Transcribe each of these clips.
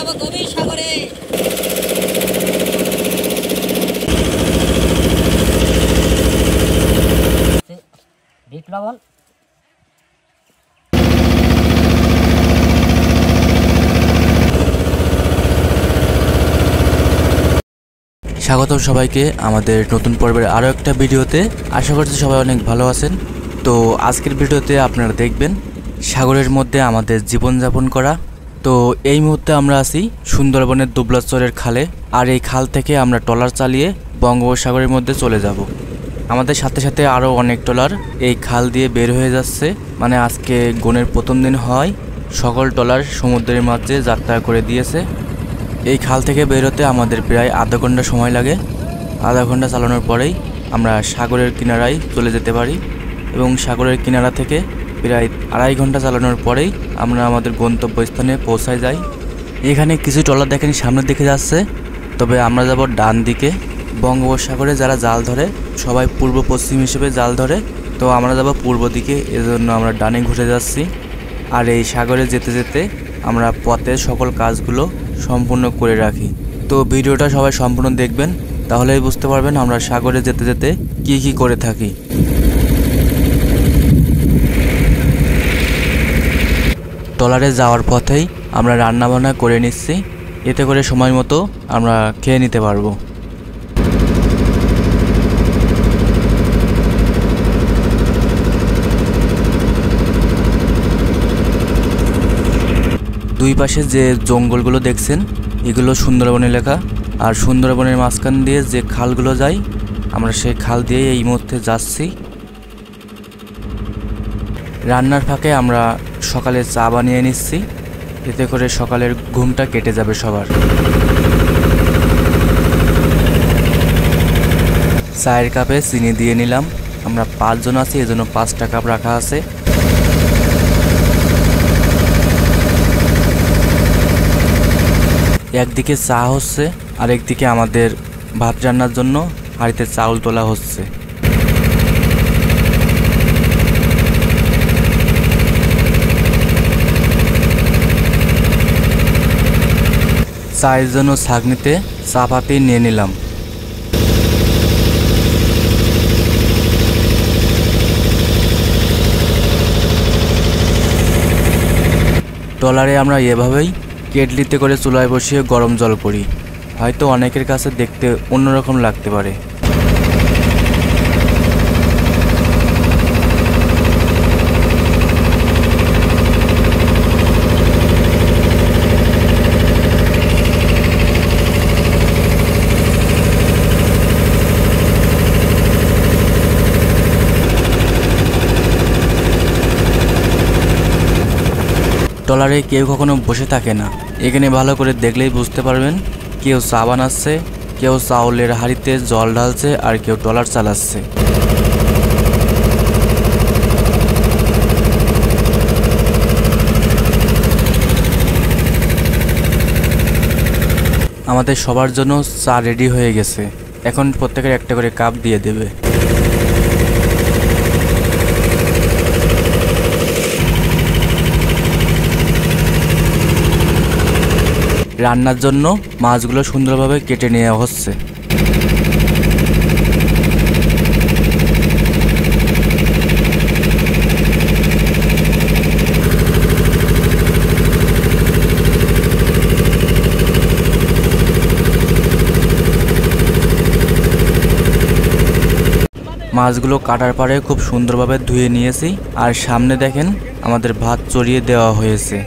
যাব গভীর সাগরে। বিট লবণ স্বাগতম সবাইকে আমাদের নতুন পর্বের আরও একটা ভিডিওতে। আশা করছি সবাই অনেক ভালো আছেন। তো আজকের ভিডিওতে আপনারা দেখবেন সাগরের মধ্যে আমাদের জীবনযাপন করা। তো এই মুহূর্তে আমরা আছি সুন্দরবনের দুবলাচরের খালে, আর এই খাল থেকে আমরা ট্রলার চালিয়ে বঙ্গোপসাগরের মধ্যে চলে যাব। আমাদের সাথে সাথে আরও অনেক ট্রলার এই খাল দিয়ে বের হয়ে যাচ্ছে। মানে আজকে গনের প্রথম দিন হয়, সকল ট্রলার সমুদ্রের মাঝে যাত্রা করে দিয়েছে। এই খাল থেকে বেরোতে আমাদের প্রায় আধা ঘন্টা সময় লাগে। আধা ঘন্টা চালানোর পরেই আমরা সাগরের কিনারায় চলে যেতে পারি, এবং সাগরের কিনারা থেকে প্রায় আড়াই ঘন্টা চালানোর পরেই আমরা আমাদের গন্তব্যস্থানে পৌঁছায় যাই। এখানে কিছু ট্রলার দেখেন সামনের দিকে যাচ্ছে, তবে আমরা যাব ডান দিকে। বঙ্গোপসাগরে যারা জাল ধরে সবাই পূর্ব পশ্চিম হিসেবে জাল ধরে, তো আমরা যাব পূর্ব দিকে, এজন্য আমরা ডানে ঘুরে যাচ্ছি। আর এই সাগরে যেতে যেতে আমরা পথে সকল কাজগুলো সম্পূর্ণ করে রাখি। তো ভিডিওটা সবাই সম্পূর্ণ দেখবেন, তাহলেই বুঝতে পারবেন আমরা সাগরে যেতে যেতে কি কি করে থাকি। ট্রলারে যাওয়ার পথেই আমরা রান্নাবান্না করে নিচ্ছি, এতে করে সময় মতো আমরা খেয়ে নিতে পারবো। দুই পাশে যে জঙ্গলগুলো দেখছেন এগুলো সুন্দরবন এলাকা, আর সুন্দরবনের মাঝখান দিয়ে যে খালগুলো যায় আমরা সেই খাল দিয়ে এই মুহূর্তে যাচ্ছি। রান্নার ফাঁকে আমরা সকালে চা বানিয়ে নিচ্ছি, এতে করে সকালের ঘুমটা কেটে যাবে সবার। চায়ের কাপে চিনি দিয়ে নিলাম। আমরা 5 জন আছি, এজন্য 5টা কাপ রাখা আছে। একদিকে চা হচ্ছে, আর একদিকে আমাদের ভাত রান্নার জন্য হাঁড়িতে চাউল তোলা হচ্ছে। চায়ের জন্য ছাঁকনিতে চা পাতি নিয়ে নিলাম। ট্রলারে আমরা এভাবেই কেটলিতে করে চুলায় বসিয়ে গরম জল করি। হয়তো অনেকের কাছে দেখতে অন্যরকম লাগতে পারে। ট্রলারে কেউ কখনো বসে থাকে না, এখানে ভালো করে দেখলেই বুঝতে পারবেন। কেউ চা বানাচ্ছে, কেউ চাউলের হাঁড়িতে জল ঢালছে, আর কেউ ট্রলার চালাচ্ছে। আমাদের সবার জন্য চা রেডি হয়ে গেছে, এখন প্রত্যেকের একটা করে কাপ দিয়ে দেবে। রান্নার জন্য মাছগুলো সুন্দরভাবে কেটে নেওয়া হচ্ছে। মাছগুলো কাটার পরে খুব সুন্দরভাবে ধুয়ে নিয়েছি, আর সামনে দেখেন আমাদের ভাত চড়িয়ে দেওয়া হয়েছে।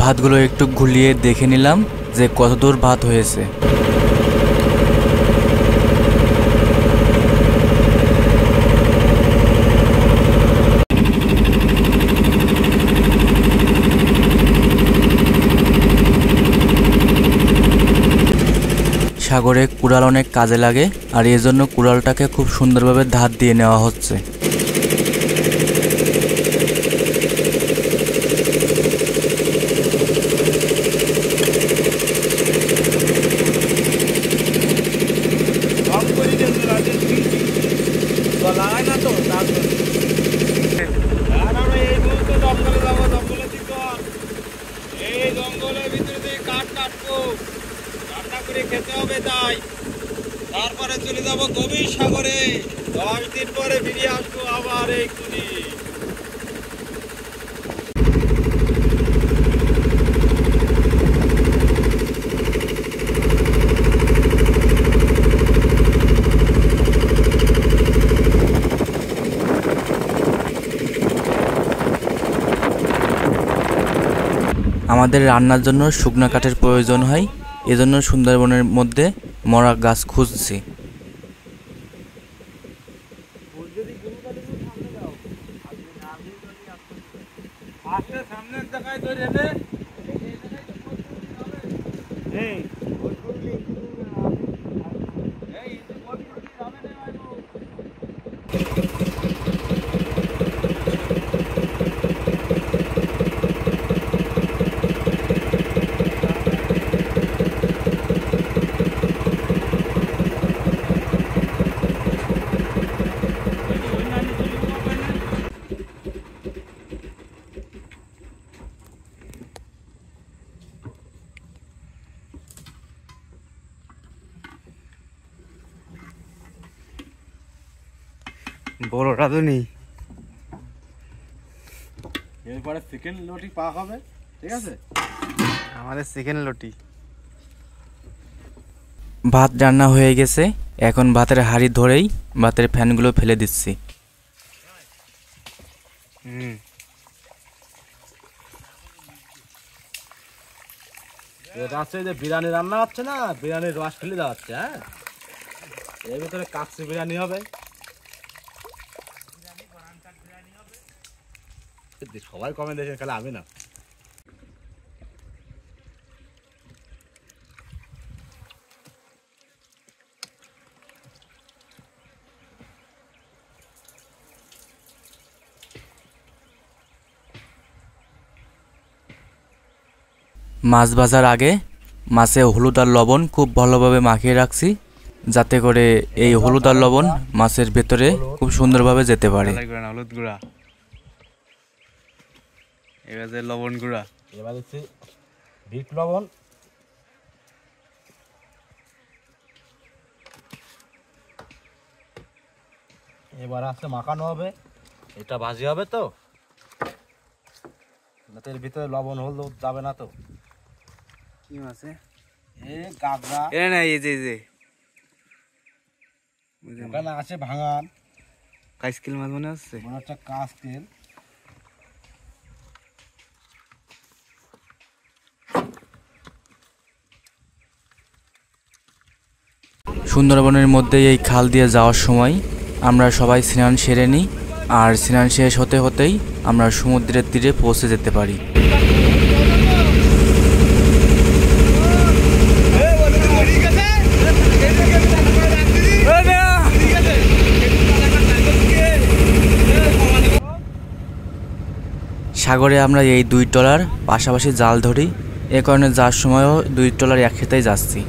ভাতগুলো একটু ঘুলিয়ে দেখে নিলাম যে কতদূর ভাত হয়েছে। সাগরে কুড়াল অনেক কাজে লাগে, আর এজন্য কুড়ালটাকে খুব সুন্দরভাবে ধার দিয়ে নেওয়া হচ্ছে। এই জঙ্গলের ভিতরে দিয়ে কাঠ কাটবো, রান্না করে খেতে হবে। তাই তারপরে চলে যাব গভীর সাগরে। 10 দিন পরে ফিরে আসবো আবার এই কুড়ি। আমাদের রান্নার জন্য শুকনো কাঠের প্রয়োজন হয়, এজন্য সুন্দরবনের মধ্যে মরা গাছ খুঁজছি। বড়টা তো নেই। এরপরে চিকেন লটি পাওয়া হবে, ঠিক আছে? আমাদের চিকেন লটি। ভাত রান্না হয়ে গেছে, এখন ভাতের হাঁড়ি ধরেই ভাতের ফ্যানগুলো ফেলে দিচ্ছি। এটা হচ্ছে যে বিরিয়ানি রান্না হচ্ছে না, বিরিয়ানির রস ফেলে দেওয়া হচ্ছে। হ্যাঁ, এর ভিতরে কাচ্চি বিরিয়ানি হবে। সবাই কমে দেখে, খালি আমি না। মাছ ভাজার আগে মাছে হলুদ আর লবণ খুব ভালোভাবে মাখিয়ে রাখছি, যাতে করে এই হলুদ আর লবণ মাছের ভেতরে খুব সুন্দরভাবে যেতে পারে। হলুদ গুঁড়া, এবার লবণ গুঁড়া, এবার হচ্ছে বিট লবণ, এবার আছে মাখানো হবে। এটা ভাজি হবে তো, এর ভিতরে লবণ হলুদ যাবে না তো। কি মাছে? গাগরা। না, এই যে ওখানে আছে ভাঙান কাইস্কেল মাছ মনে হচ্ছে, মনে হচ্ছে কাস্কেল। সুন্দরবনের মধ্যে এই খাল দিয়ে যাওয়ার সময় আমরা সবাই স্নান সেরে নিই, আর স্নান শেষ হতে হতেই আমরা সমুদ্রের তীরে পৌঁছে যেতে পারি। সাগরে আমরা এই 2 ট্রলার পাশাপাশি জাল ধরি, এ কারণে যাওয়ার সময়ও 2 ট্রলার একসাথেই যাচ্ছি।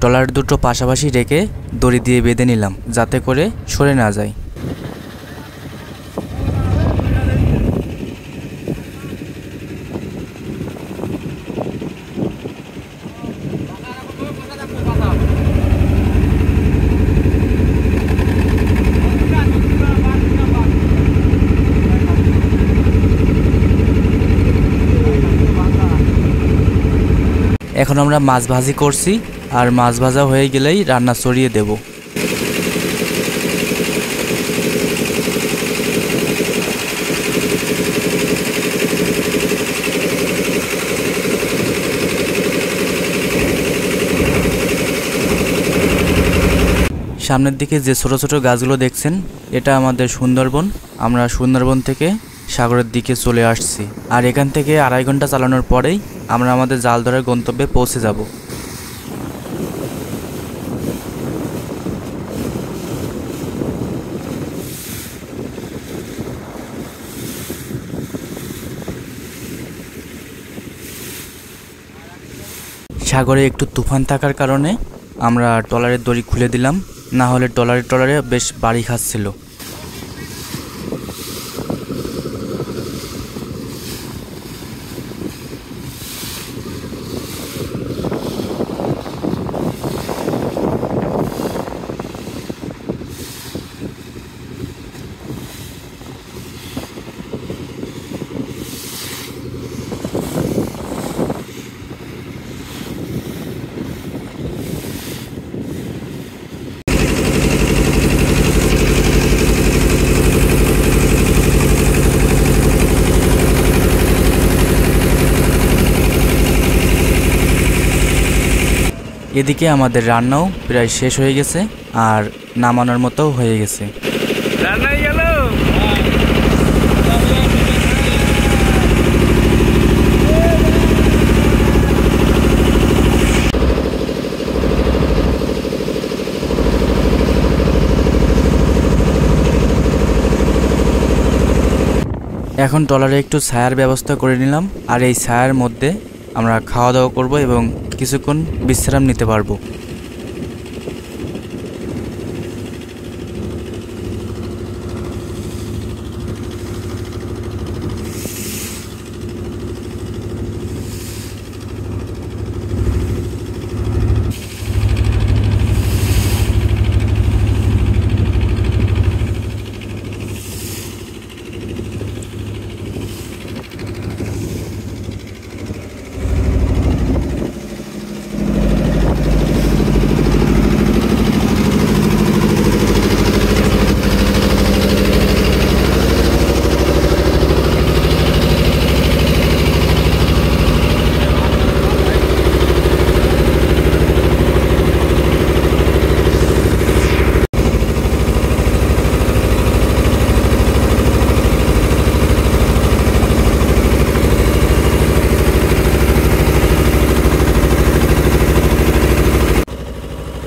ট্রলার দুটো পাশাপাশি রেখে দড়ি দিয়ে বেঁধে নিলাম, যাতে করে সরে না যায়। এখন আমরা মাছ ভাজি করছি, আর মাছ ভাজা হয়ে গেলেই রান্না চড়িয়ে দেব। সামনের দিকে যে ছোট ছোট গাছগুলো দেখছেন, এটা আমাদের সুন্দরবন। আমরা সুন্দরবন থেকে সাগরের দিকে চলে আসছি, আর এখান থেকে 2.5 ঘন্টা চালানোর পরেই আমরা আমাদের জাল ধরার গন্তব্যে পৌঁছে যাব। সাগরে একটু তুফান থাকার কারণে আমরা ট্রলারের দড়ি খুলে দিলাম, না হলে ট্রলারে বেশ বাড়ি খাচ্ছিল। এদিকে আমাদের রান্নাও প্রায় শেষ হয়ে গেছে, আর নামানোর মতো হয়ে গেছে। রান্না হয়ে গেল। এখন ট্রলারে একটু ছায়ার ব্যবস্থা করে নিলাম, আর এই ছায়ার মধ্যে আমরা খাওয়া দাওয়া করব এবং কিছুক্ষণ বিশ্রাম নিতে পারবো।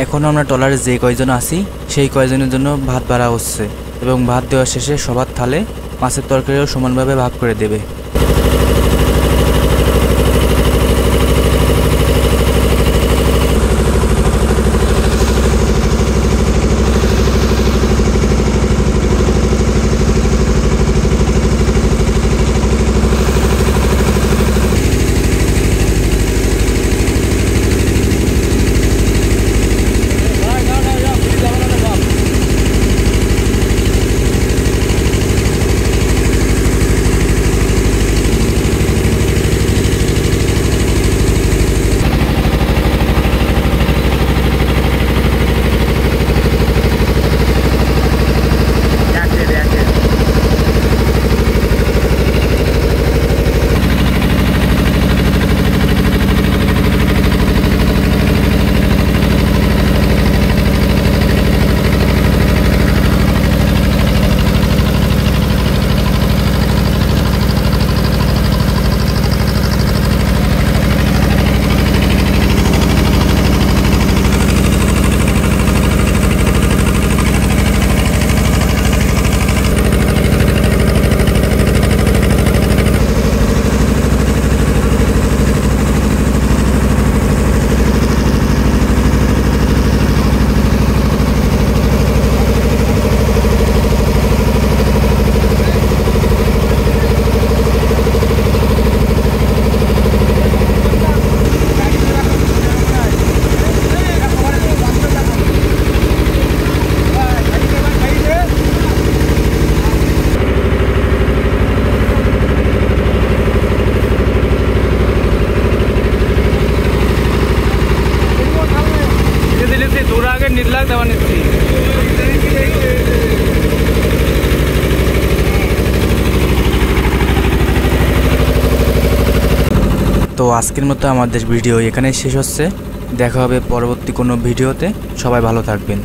এখন আমরা ট্রলারে যে কয়জন আছি সেই কয়জনের জন্য ভাত বাড়া হচ্ছে, এবং ভাত দেওয়া শেষে সবার থালে মাছের তরকারিও সমানভাবে ভাগ করে দেবে। তো আজকের মতো আমাদের ভিডিও এখানেই শেষ হচ্ছে। দেখা হবে পরবর্তী কোনো ভিডিওতে। সবাই ভালো থাকবেন।